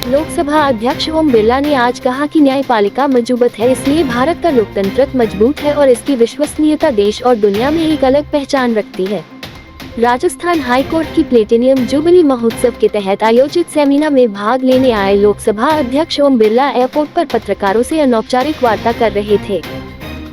लोकसभा अध्यक्ष ओम बिरला ने आज कहा कि न्यायपालिका मजबूत है, इसलिए भारत का लोकतंत्र मजबूत है और इसकी विश्वसनीयता देश और दुनिया में एक अलग पहचान रखती है। राजस्थान हाईकोर्ट की प्लेटिनियम जुबली महोत्सव के तहत आयोजित सेमिनार में भाग लेने आए लोकसभा अध्यक्ष ओम बिरला एयरपोर्ट पर पत्रकारों से अनौपचारिक वार्ता कर रहे थे।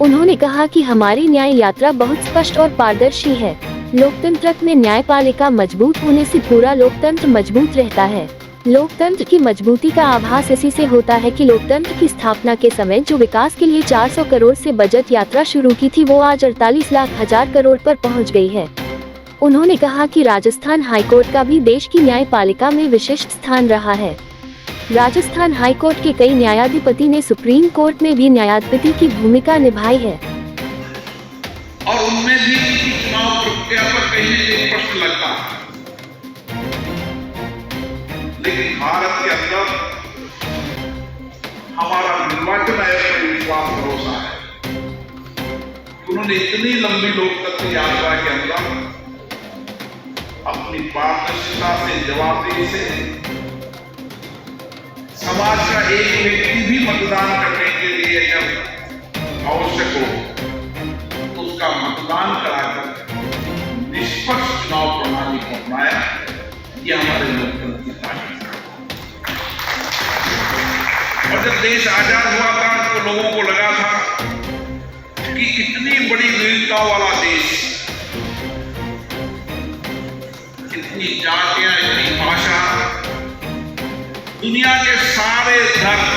उन्होंने कहा कि हमारी न्याय यात्रा बहुत स्पष्ट और पारदर्शी है। लोकतंत्र में न्यायपालिका मजबूत होने से पूरा लोकतंत्र मजबूत रहता है। लोकतंत्र की मजबूती का आभास इसी से होता है कि लोकतंत्र की स्थापना के समय जो विकास के लिए 400 करोड़ से बजट यात्रा शुरू की थी वो आज 48 लाख हजार करोड़ पर पहुंच गई है। उन्होंने कहा कि राजस्थान हाईकोर्ट का भी देश की न्यायपालिका में विशिष्ट स्थान रहा है। राजस्थान हाईकोर्ट के कई न्यायाधिपति ने सुप्रीम कोर्ट में भी न्यायाधिपति की भूमिका निभाई है और उनमें भी चुनाव प्रक्रिया पर कहीं प्रश्न लगता है, लेकिन भारत के अंदर हमारा निर्वाचन आयोग पर विश्वास भरोसा है। उन्होंने इतनी लंबी लोकतंत्र यात्रा के अंदर अपनी पारदर्शिता से, जवाबदेही से समाज का एक व्यक्ति भी मतदान करने के लिए जब आवश्यक हो तो उसका मतदान कराकर निष्पक्ष चुनाव प्रणाली को अपनाया। यह हमारे लोकतंत्र की ताकत है। और जब देश आजाद हुआ था तो लोगों को लगा था कि इतनी बड़ी विविधताओं वाला देश, इतनी जातियां, इतनी भाषा, दुनिया के सारे धर्म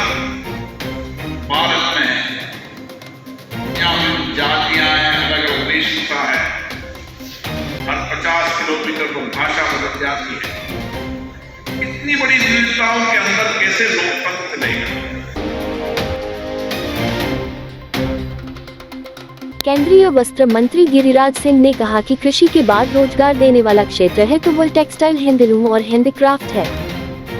भारत में है। यहाँ जातियां हैं, अलग अलग वेशभूषा है, हर 50 किलोमीटर को भाषा बदल जाती है। इतनी बड़ी विविधताओं के अंदर कैसे लोकतंत्र चलेगा? केंद्रीय वस्त्र मंत्री गिरिराज सिंह ने कहा कि कृषि के बाद रोजगार देने वाला क्षेत्र है तो वो टेक्सटाइल, हैंडलूम और हैंडीक्राफ्ट है।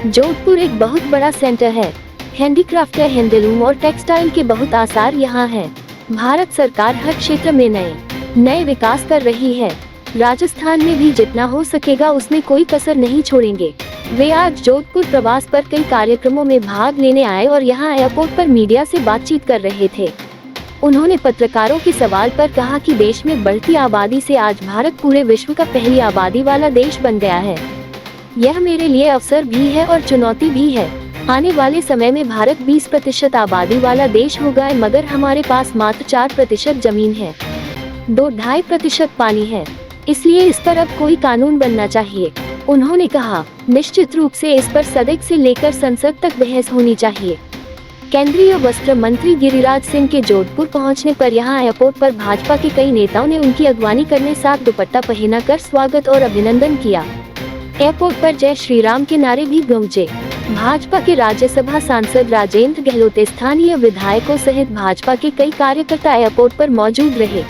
जोधपुर एक बहुत बड़ा सेंटर है। हैंडीक्राफ्ट, हैंडलूम और टेक्सटाइल के बहुत आसार यहाँ हैं। भारत सरकार हर क्षेत्र में नए विकास कर रही है। राजस्थान में भी जितना हो सकेगा उसमें कोई कसर नहीं छोड़ेंगे। वे आज जोधपुर प्रवास पर कई कार्यक्रमों में भाग लेने आए और यहाँ एयरपोर्ट पर मीडिया से बातचीत कर रहे थे। उन्होंने पत्रकारों के सवाल पर कहा कि देश में बढ़ती आबादी से आज भारत पूरे विश्व का पहली आबादी वाला देश बन गया है। यह मेरे लिए अवसर भी है और चुनौती भी है। आने वाले समय में भारत 20% आबादी वाला देश होगा, मगर हमारे पास मात्र 4% जमीन है, 2-2.5% पानी है, इसलिए इस पर अब कोई कानून बनना चाहिए। उन्होंने कहा, निश्चित रूप से इस पर सदन से लेकर संसद तक बहस होनी चाहिए। केंद्रीय वस्त्र मंत्री गिरिराज सिंह के जोधपुर पहुंचने पर यहां एयरपोर्ट पर भाजपा के कई नेताओं ने उनकी अगवानी करने साथ दुपट्टा पहनाकर स्वागत और अभिनंदन किया। एयरपोर्ट पर जय श्री राम के नारे भी गूंजे। भाजपा के राज्यसभा सांसद राजेंद्र गहलोत, स्थानीय विधायकों सहित भाजपा के कई कार्यकर्ता एयरपोर्ट पर मौजूद रहे।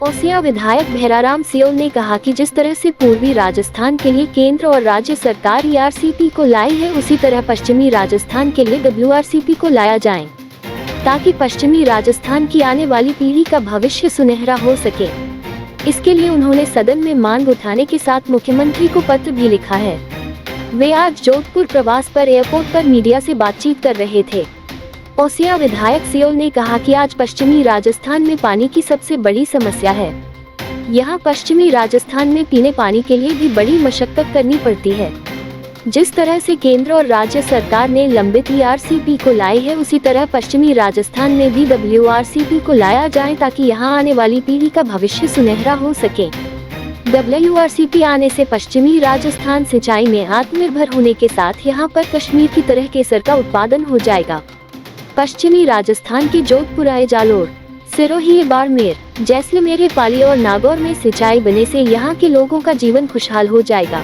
ओसियां विधायक भैराराम सियोल ने कहा कि जिस तरह से पूर्वी राजस्थान के लिए केंद्र और राज्य सरकार ERCP को लाई है, उसी तरह पश्चिमी राजस्थान के लिए WRCP को लाया जाए, ताकि पश्चिमी राजस्थान की आने वाली पीढ़ी का भविष्य सुनहरा हो सके। इसके लिए उन्होंने सदन में मांग उठाने के साथ मुख्यमंत्री को पत्र भी लिखा है। वे आज जोधपुर प्रवास पर एयरपोर्ट पर मीडिया से बातचीत कर रहे थे। ओसियां विधायक सियोल ने कहा कि आज पश्चिमी राजस्थान में पानी की सबसे बड़ी समस्या है। यहाँ पश्चिमी राजस्थान में पीने पानी के लिए भी बड़ी मशक्कत करनी पड़ती है। जिस तरह से केंद्र और राज्य सरकार ने लंबित ERCP को लाई है, उसी तरह पश्चिमी राजस्थान में भी WRCP को लाया जाए, ताकि यहाँ आने वाली पीढ़ी का भविष्य सुनहरा हो सके। WRCP आने से पश्चिमी राजस्थान सिंचाई में आत्मनिर्भर होने के साथ यहाँ पर कश्मीर की तरह केसर का उत्पादन हो जाएगा। पश्चिमी राजस्थान के जोधपुर, जालोर, सिरोही, बाड़मेर, जैसलमेर, पाली और नागौर में सिंचाई बनने से यहाँ के लोगों का जीवन खुशहाल हो जाएगा।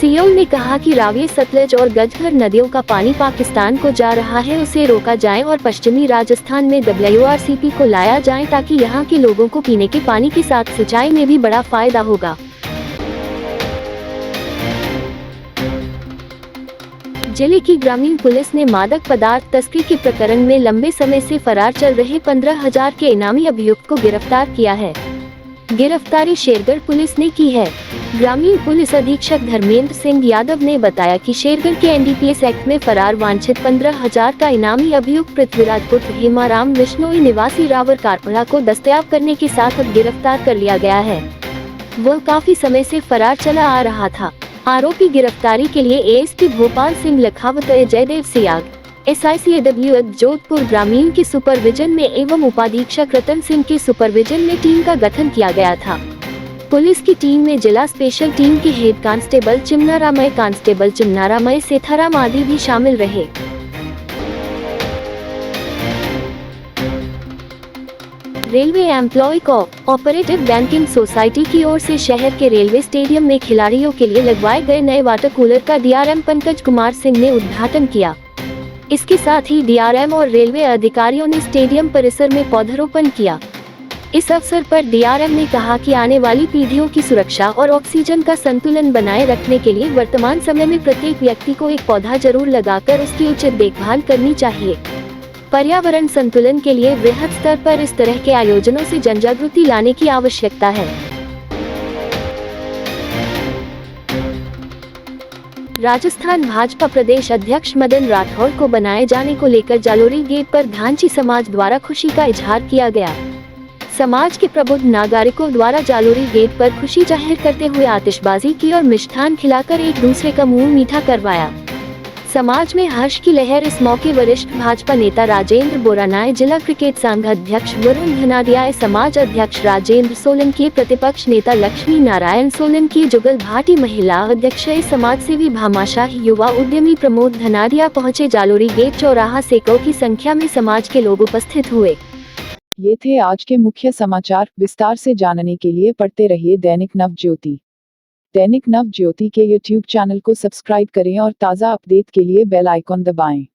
सियोल ने कहा कि रावी, सतलज और गजघर नदियों का पानी पाकिस्तान को जा रहा है, उसे रोका जाए और पश्चिमी राजस्थान में WRCP को लाया जाए, ताकि यहाँ के लोगों को पीने के पानी के साथ सिंचाई में भी बड़ा फायदा होगा। जिले की ग्रामीण पुलिस ने मादक पदार्थ तस्करी के प्रकरण में लंबे समय से फरार चल रहे 15,000 के इनामी अभियुक्त को गिरफ्तार किया है। गिरफ्तारी शेरगढ़ पुलिस ने की है। ग्रामीण पुलिस अधीक्षक धर्मेंद्र सिंह यादव ने बताया कि शेरगढ़ के एनडीपीएस एक्ट में फरार वांछित 15,000 का इनामी अभियुक्त पृथ्वीराज पुत्र हेमाराम बिश्नोई निवासी रावर कारपड़ा को दस्तयाब करने के साथ अब गिरफ्तार कर लिया गया है। वह काफी समय से फरार चला आ रहा था। आरोपी गिरफ्तारी के लिए एएसपी भोपाल सिंह लखावत, जयदेव सियाग, SICAW जोधपुर ग्रामीण के सुपरविजन में एवं उपाधीक्षक रतन सिंह के सुपरविजन में टीम का गठन किया गया था। पुलिस की टीम में जिला स्पेशल टीम के हेड कांस्टेबल चिमनारामय सेथाराम आदि भी शामिल रहे। Railway employee cooperative banking society की ओर से शहर के रेलवे स्टेडियम में खिलाड़ियों के लिए लगवाए गए नए वाटर कूलर का DRM पंकज कुमार सिंह ने उद्घाटन किया। इसके साथ ही DRM और रेलवे अधिकारियों ने स्टेडियम परिसर में पौधरोपण किया। इस अवसर पर DRM ने कहा कि आने वाली पीढ़ियों की सुरक्षा और ऑक्सीजन का संतुलन बनाए रखने के लिए वर्तमान समय में प्रत्येक व्यक्ति को एक पौधा जरूर लगाकर उसकी उचित देखभाल करनी चाहिए। पर्यावरण संतुलन के लिए वृहद स्तर पर इस तरह के आयोजनों से जनजागृति लाने की आवश्यकता है। राजस्थान भाजपा प्रदेश अध्यक्ष मदन राठौड़ को बनाए जाने को लेकर जालोरी गेट पर धांची समाज द्वारा खुशी का इजहार किया गया। समाज के प्रबुद्ध नागरिकों द्वारा जालोरी गेट पर खुशी जाहिर करते हुए आतिशबाजी की और मिष्ठान खिलाकर एक दूसरे का मुंह मीठा करवाया। समाज में हर्ष की लहर। इस मौके वरिष्ठ भाजपा नेता राजेंद्र बोरानाय, जिला क्रिकेट संघ अध्यक्ष वरुण धनाडिया, समाज अध्यक्ष राजेंद्र सोलंकी, प्रतिपक्ष नेता लक्ष्मी नारायण सोलंकी, जुगल भाटी, महिला अध्यक्ष समाज सेवी भामाशाह, युवा उद्यमी प्रमोद धनाडिया पहुंचे। जालोरी गेट चौराहा सैकड़ों की संख्या में समाज के लोग उपस्थित हुए। ये थे आज के मुख्य समाचार। विस्तार से जानने के लिए पढ़ते रहिए दैनिक नवज्योति। दैनिक नवज्योति के YouTube चैनल को सब्सक्राइब करें और ताज़ा अपडेट के लिए बेल आइकॉन दबाएं।